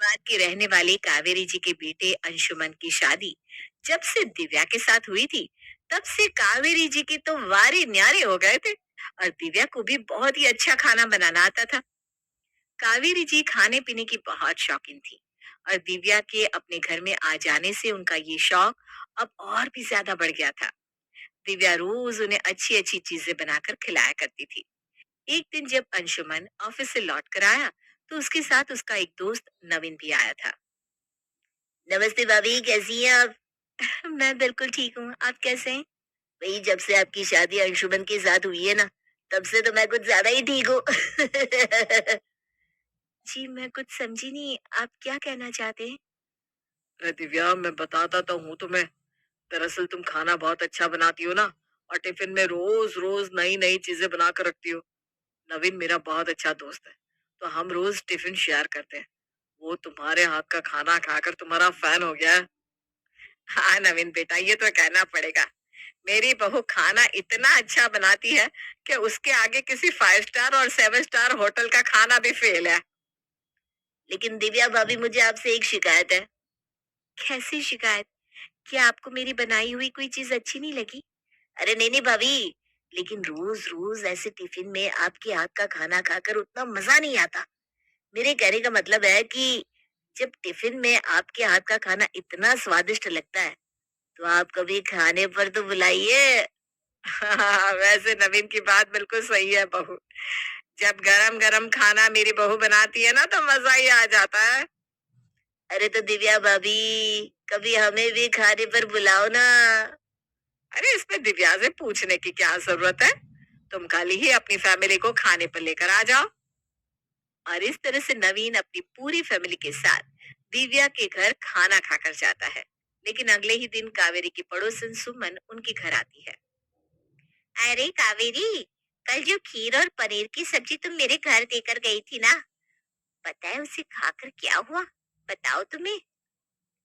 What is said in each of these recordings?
हैदराबाद की रहने वाली कावेरी जी के बेटे अंशुमन की शादी जब से दिव्या के साथ हुई थी, तब से कावेरी जी की तो वारे न्यारे हो गए थे। और दिव्या को भी बहुत ही अच्छा खाना बनाना आता था। कावेरी जी खाने पीने की बहुत शौकीन थी, और दिव्या के अपने घर में आ जाने से उनका ये शौक अब और भी ज्यादा बढ़ गया था। दिव्या रोज उन्हें अच्छी अच्छी चीजें बनाकर खिलाया करती थी। एक दिन जब अंशुमन ऑफिस से लौट कर आया, तो उसके साथ उसका एक दोस्त नवीन भी आया था। नमस्ते भाभी, कैसी हैं आप? मैं बिल्कुल ठीक हूँ, आप कैसे हैं? भाई, जब से आपकी शादी अंशुमन के साथ हुई है ना, तब से तो मैं कुछ ज्यादा ही ठीक हूँ। जी, मैं कुछ समझी नहीं, आप क्या कहना चाहते हैं? अरे दिव्या, मैं बताता तो हूँ तुम्हें। दरअसल तुम खाना बहुत अच्छा बनाती हो ना, और टिफिन में रोज रोज नई नई चीजें बना कर रखती हो। नवीन मेरा बहुत अच्छा दोस्त है, तो हम रोज टिफिन शेयर करते हैं। वो तुम्हारे हाथ का खाना खाकर तुम्हारा फैन हो गया है। हाँ नवीन बेटा, ये तो कहना पड़ेगा। मेरी बहू खाना इतना अच्छा बनाती है कि उसके आगे किसी 5 स्टार और 7 स्टार होटल का खाना भी फेल है। लेकिन दिव्या भाभी, मुझे आपसे एक शिकायत है। कैसी शिकायत? क्या आपको मेरी बनाई हुई कोई चीज अच्छी नहीं लगी? अरे नहीं नहीं भाभी, लेकिन रोज रोज ऐसे टिफिन में आपके हाथ का खाना खाकर उतना मजा नहीं आता। मेरे कहने का मतलब है कि जब टिफिन में आपके हाथ का खाना इतना स्वादिष्ट लगता है, तो आप कभी खाने पर तो बुलाइए। हाँ, वैसे नवीन की बात बिल्कुल सही है बहू। जब गरम गरम खाना मेरी बहू बनाती है ना, तो मजा ही आ जाता है। अरे तो दिव्या भाभी, कभी हमें भी खाने पर बुलाओ ना। अरे इसमें दिव्या से पूछने की क्या जरूरत है? तुम कल ही अपनी फैमिली को खाने पर लेकर आ जाओ। और इस तरह से नवीन अपनी पूरी फैमिली के साथ दिव्या के घर खाना खाकर जाता है। लेकिन अगले ही दिन कावेरी की पड़ोसन सुमन उनके घर आती है। अरे कावेरी, कल जो खीर और पनीर की सब्जी तुम मेरे घर देकर गई थी ना, पता है उसे खाकर क्या हुआ? बताओ तुम्हें।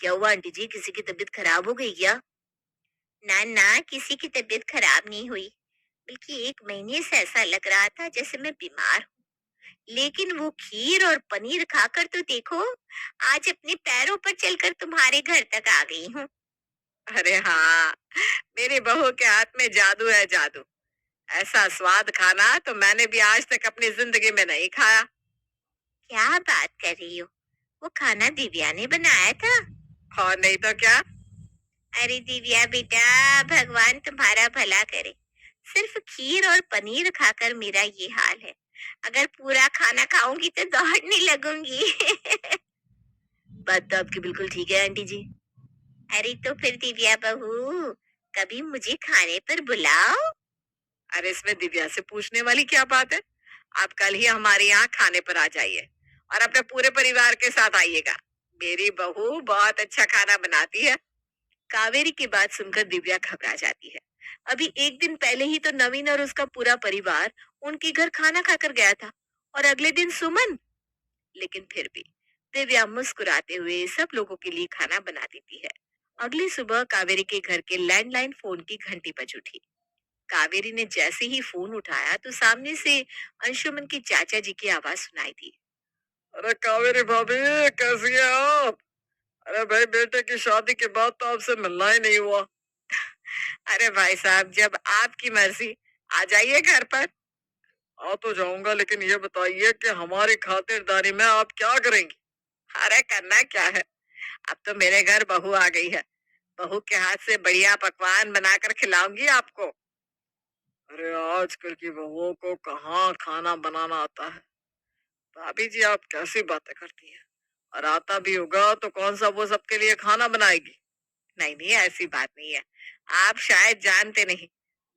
क्या हुआ आंटी जी, किसी की तबीयत खराब हो गई क्या? ना ना, किसी की तबीयत खराब नहीं हुई, बल्कि 1 महीने से ऐसा लग रहा था जैसे मैं बीमार हूँ। लेकिन वो खीर और पनीर खाकर तो देखो, आज अपने पैरों पर चलकर तुम्हारे घर तक आ गई हूँ। अरे हाँ, मेरी बहू के हाथ में जादू है, जादू। ऐसा स्वाद खाना तो मैंने भी आज तक अपनी जिंदगी में नहीं खाया। क्या बात कर रही हो? वो खाना दिव्या ने बनाया था? और नहीं तो क्या। अरे दिव्या बेटा, भगवान तुम्हारा भला करे। सिर्फ खीर और पनीर खाकर मेरा ये हाल है। अगर पूरा खाना खाऊंगी तो दौड़ने लगूंगी। बात तो आपकी बिल्कुल ठीक है आंटी जी। अरे तो फिर दिव्या बहू, कभी मुझे खाने पर बुलाओ। अरे इसमें दिव्या से पूछने वाली क्या बात है? आप कल ही हमारे यहाँ खाने पर आ जाइए, और अपने पूरे परिवार के साथ आइएगा। मेरी बहू बहुत अच्छा खाना बनाती है। कावेरी की बात सुनकर दिव्या घबरा जाती है। अभी एक दिन पहले ही तो नवीन और उसका पूरा परिवार उनके घर खाना खाकर गया था, और अगले दिन सुमन। लेकिन फिर भी दिव्या मुस्कुराते हुए सब लोगों के लिए खाना बना देती है। अगली सुबह कावेरी के घर के लैंडलाइन फोन की घंटी बज उठी। कावेरी ने जैसे ही फोन उठाया, तो सामने से अंशुमन के चाचा जी की आवाज सुनाई दी। अरे कावेरी भाभी, कैसी है आप? अरे भाई, बेटे की शादी के बाद तो आपसे मिलना ही नहीं हुआ। अरे भाई साहब, जब आपकी मर्जी, आ जाइए घर पर। आ तो जाऊंगा, लेकिन ये बताइए कि हमारी खातिरदारी में आप क्या करेंगी? अरे करना क्या है, अब तो मेरे घर बहू आ गई है। बहू के हाथ से बढ़िया पकवान बनाकर खिलाऊंगी आपको। अरे आजकल की बहुओं को कहाँ खाना बनाना आता है? भाभी जी, आप कैसी बातें करती हैं? और आता भी होगा तो कौन सा वो सबके लिए खाना बनाएगी? नहीं नहीं, ऐसी बात नहीं है। आप शायद जानते नहीं,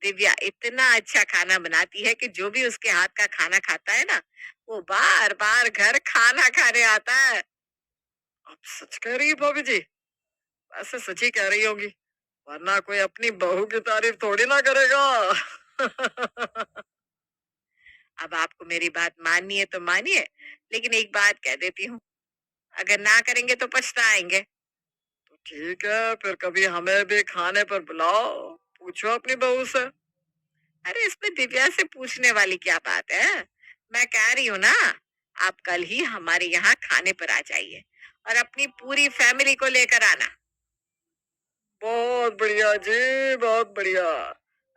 दिव्या इतना अच्छा खाना बनाती है कि जो भी उसके हाथ का खाना खाता है ना, वो बार बार घर खाना खाने आता है। आप सच कह रही है भाभी जी? वैसे सच ही कह रही होगी, वरना कोई अपनी बहू की तारीफ थोड़ी ना करेगा। अब आपको मेरी बात माननी है तो मानिए, लेकिन एक बात कह देती हूँ, अगर ना करेंगे तो पछताएंगे। तो ठीक है, फिर कभी हमें भी खाने पर बुलाओ, पूछो अपनी बहू से। अरे इसमें दिव्या से पूछने वाली क्या बात है? मैं कह रही हूँ ना, आप कल ही हमारे यहाँ खाने पर आ जाइए और अपनी पूरी फैमिली को लेकर आना। बहुत बढ़िया जी, बहुत बढ़िया।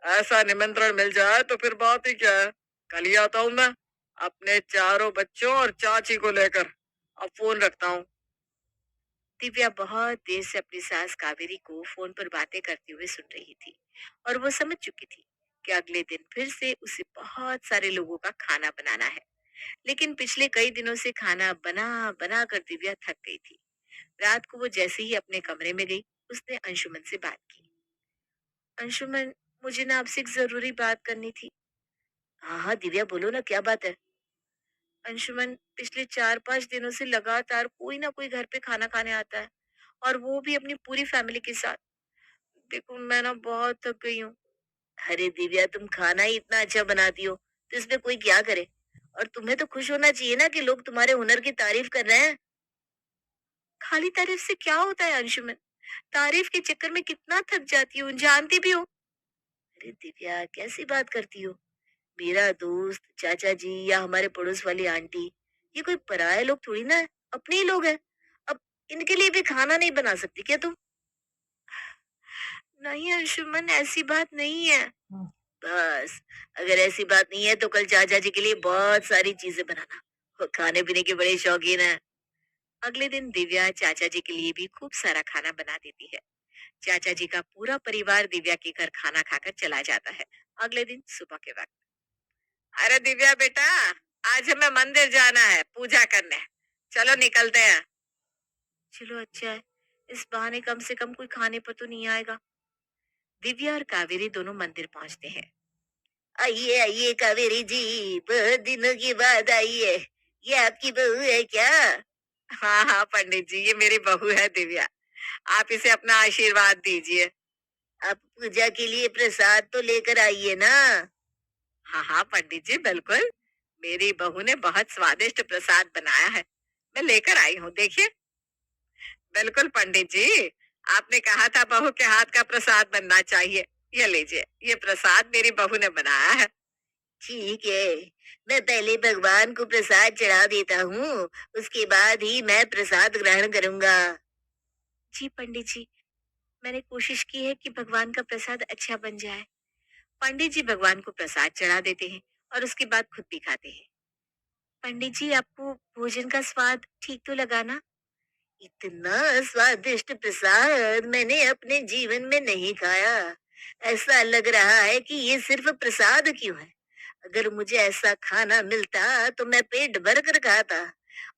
ऐसा निमंत्रण मिल जाए तो फिर बात ही क्या है। कल ही आता हूँ मैं, अपने चारों बच्चों और चाची को लेकर। अब फोन रखता हूँ। दिव्या बहुत देर से अपनी सास कावेरी को फोन पर बातें करते हुए सुन रही थी और वो समझ चुकी थी कि अगले दिन फिर से उसे बहुत सारे लोगों का खाना बनाना है। लेकिन पिछले कई दिनों से खाना बना बना कर दिव्या थक गई थी। रात को वो जैसे ही अपने कमरे में गई, उसने अंशुमन से बात की। अंशुमन, मुझे ना आपसे एक जरूरी बात करनी थी। हाँ हाँ दिव्या, बोलो ना, क्या बात है। अंशुमन, पिछले 4-5 दिनों से लगातार कोई ना कोई घर पे खाना खाने आता है, और वो भी अपनी पूरी फैमिली के साथ। देखो, मैं ना बहुत थक गई हूँ। अरे दिव्या, तुम खाना ही इतना अच्छा बनाती हो तो इसमें कोई क्या करे। और तुम्हें तो खुश होना चाहिए ना कि लोग तुम्हारे हुनर की तारीफ कर रहे हैं। खाली तारीफ से क्या होता है अंशुमन? तारीफ के चक्कर में कितना थक जाती हूँ, जानती भी हो। अरे दिव्या, कैसी बात करती हो? मेरा दोस्त, चाचा जी या हमारे पड़ोस वाली आंटी, ये कोई पराये लोग थोड़ी ना है, अपने ही लोग हैं। अब इनके लिए भी खाना नहीं बना सकती क्या तुम? नहीं अंशुमन, ऐसी बात नहीं है। बस, अगर ऐसी बात नहीं है तो कल चाचा जी के लिए बहुत सारी चीजें बनाना। वो खाने पीने के बड़े शौकीन है। अगले दिन दिव्या चाचा जी के लिए भी खूब सारा खाना बना देती है। चाचा जी का पूरा परिवार दिव्या के घर खाना खाकर चला जाता है। अगले दिन सुबह के वक्त, अरे दिव्या बेटा, आज हमें मंदिर जाना है पूजा करने। चलो निकलते हैं। चलो अच्छा है, इस बहाने कम से कम कोई खाने पर तो नहीं आएगा। दिव्या और कावेरी दोनों मंदिर पहुंचते हैं। आइए आइए कावेरी जी, बहुत दिनों के बाद आई है। ये आपकी बहू है क्या? हाँ हाँ पंडित जी, ये मेरी बहू है दिव्या। आप इसे अपना आशीर्वाद दीजिए। आप पूजा के लिए प्रसाद तो लेकर आइए ना। हाँ हाँ पंडित जी, बिल्कुल। मेरी बहू ने बहुत स्वादिष्ट प्रसाद बनाया है, मैं लेकर आई हूँ, देखिए। बिल्कुल पंडित जी, आपने कहा था बहू के हाथ का प्रसाद बनना चाहिए। ये लीजिए, ये प्रसाद मेरी बहू ने बनाया है। ठीक है, मैं पहले भगवान को प्रसाद चढ़ा देता हूँ, उसके बाद ही मैं प्रसाद ग्रहण करूंगा। जी पंडित जी, मैंने कोशिश की है कि भगवान का प्रसाद अच्छा बन जाए। पंडित जी भगवान को प्रसाद चढ़ा देते हैं और उसके बाद खुद भी खाते हैं। पंडित जी, आपको भोजन का स्वाद ठीक तो लगा ना? इतना स्वादिष्ट प्रसाद मैंने अपने जीवन में नहीं खाया। ऐसा लग रहा है कि ये सिर्फ प्रसाद क्यों है। अगर मुझे ऐसा खाना मिलता तो मैं पेट भर कर खाता,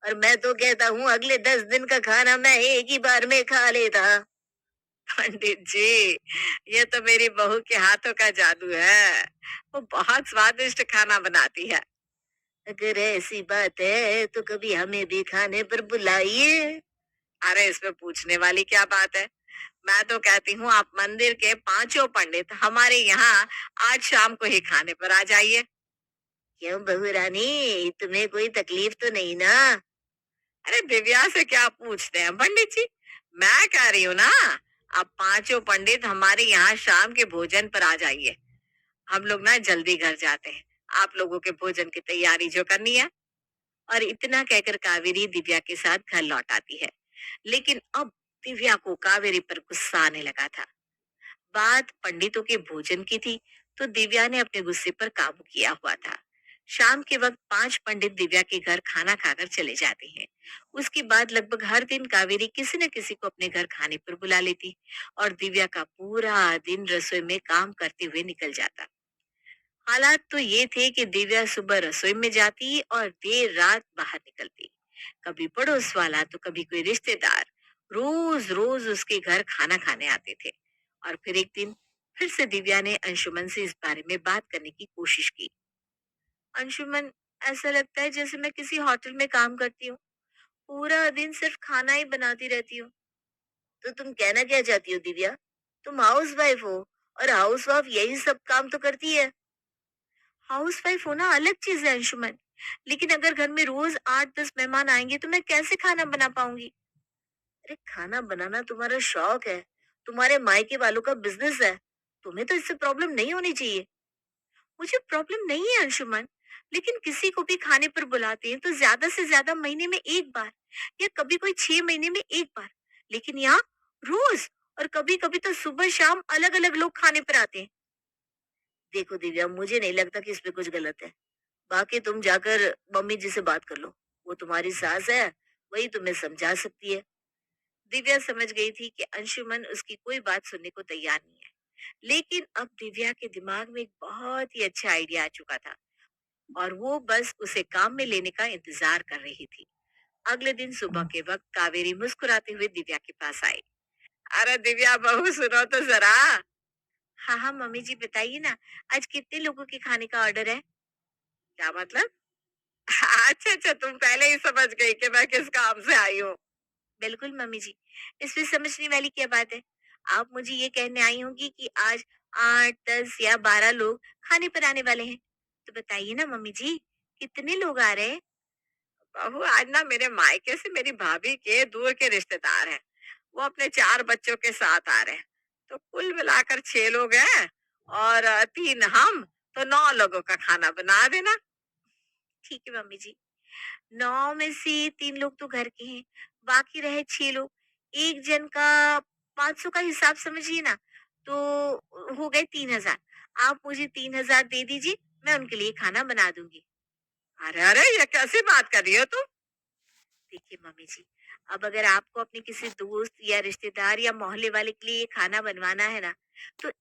और मैं तो कहता हूँ अगले 10 दिन का खाना मैं एक ही बार में खा लेता। पंडित जी, ये तो मेरी बहू के हाथों का जादू है। वो बहुत स्वादिष्ट खाना बनाती है। अगर ऐसी बात है तो कभी हमें भी खाने पर बुलाइए। अरे, इसमें पूछने वाली क्या बात है। मैं तो कहती हूँ आप मंदिर के पांचों पंडित हमारे यहाँ आज शाम को ही खाने पर आ जाइए। क्यों बहू रानी, तुम्हें कोई तकलीफ तो नहीं ना? अरे दिव्या से क्या पूछते हैं पंडित जी, मैं कह रही हूँ ना, आप पांचों पंडित हमारे यहाँ शाम के भोजन पर आ जाइए। हम लोग ना जल्दी घर जाते हैं, आप लोगों के भोजन की तैयारी जो करनी है। और इतना कहकर कावेरी दिव्या के साथ घर लौट आती है। लेकिन अब दिव्या को कावेरी पर गुस्सा आने लगा था। बात पंडितों के भोजन की थी, तो दिव्या ने अपने गुस्से पर काबू किया हुआ था। शाम के वक्त 5 पंडित दिव्या के घर खाना खाकर चले जाते हैं। उसके बाद लगभग हर दिन कावेरी किसी न किसी को अपने घर खाने पर बुला लेती, और दिव्या का पूरा दिन रसोई में काम करते हुए निकल जाता। हालात तो ये थे कि दिव्या सुबह रसोई में जाती और देर रात बाहर निकलती। कभी पड़ोस वाला तो कभी कोई रिश्तेदार रोज रोज उसके घर खाना खाने आते थे। और फिर एक दिन फिर से दिव्या ने अंशुमन से इस बारे में बात करने की कोशिश की। अंशुमन, ऐसा लगता है जैसे मैं किसी होटल में काम करती हूँ, पूरा दिन सिर्फ खाना ही बनाती रहती हूँ। तो तुम कहना क्या चाहती हो दिव्या? तुम हाउस वाइफ हो, और हाउस वाइफ यही सब काम तो करती है। हाउस वाइफ होना अलग चीज है अंशुमन, लेकिन अगर घर में रोज 8-10 मेहमान आएंगे तो मैं कैसे खाना बना पाऊंगी? अरे खाना बनाना तुम्हारा शौक है, तुम्हारे मायके वालों का बिजनेस है। तुम्हें तो इससे प्रॉब्लम नहीं होनी चाहिए। मुझे प्रॉब्लम नहीं है अंशुमन, लेकिन किसी को भी खाने पर बुलाते हैं तो ज्यादा से ज्यादा महीने में एक बार, या कभी कोई 6 महीने में एक बार। लेकिन यहाँ रोज, और कभी कभी तो सुबह शाम अलग अलग लोग खाने पर आते हैं। देखो दिव्या, मुझे नहीं लगता कि इसमें कुछ गलत है। बाकी तुम जाकर मम्मी जी से बात कर लो, वो तुम्हारी सास है, वही तुम्हें समझा सकती है। दिव्या समझ गई थी कि अंशुमन उसकी कोई बात सुनने को तैयार नहीं है। लेकिन अब दिव्या के दिमाग में एक बहुत ही अच्छा आइडिया आ चुका था, और वो बस उसे काम में लेने का इंतजार कर रही थी। अगले दिन सुबह के वक्त कावेरी मुस्कुराते हुए दिव्या के पास आई। अरे दिव्या बहू, सुनो तो जरा। हाँ हाँ मम्मी जी, बताइए ना, आज कितने लोगों के खाने का ऑर्डर है? क्या मतलब? अच्छा अच्छा, तुम पहले ही समझ गई कि मैं किस काम से आई हूँ। बिल्कुल मम्मी जी, इसमें समझने वाली क्या बात है। आप मुझे ये कहने आई होंगी कि आज 8, 10 या 12 लोग खाने पर आने वाले हैं। तो बताइए ना मम्मी जी, कितने लोग आ रहे हैं? बहू, आज ना मेरे मायके से मेरी भाभी के दूर के रिश्तेदार हैं। वो अपने 4 बच्चों के साथ आ रहे हैं। तो कुल मिलाकर 6 लोग हैं, और 3 हम, तो 9 लोगों का खाना बना देना। ठीक है मम्मी जी। 9 में से 3 लोग तो घर के हैं, बाकी रहे 6 लोग। एक जन का 500 का हिसाब समझिए ना, तो हो गए 3,000। आप मुझे 3,000 दे दीजिए, मैं उनके लिए खाना बना दूंगी। अरे अरे, ये कैसी बात कर रही हो तुम? देखिए मम्मी जी, अब अगर आपको अपने किसी दोस्त या रिश्तेदार या मोहल्ले वाले के लिए ये खाना बनवाना है ना, तो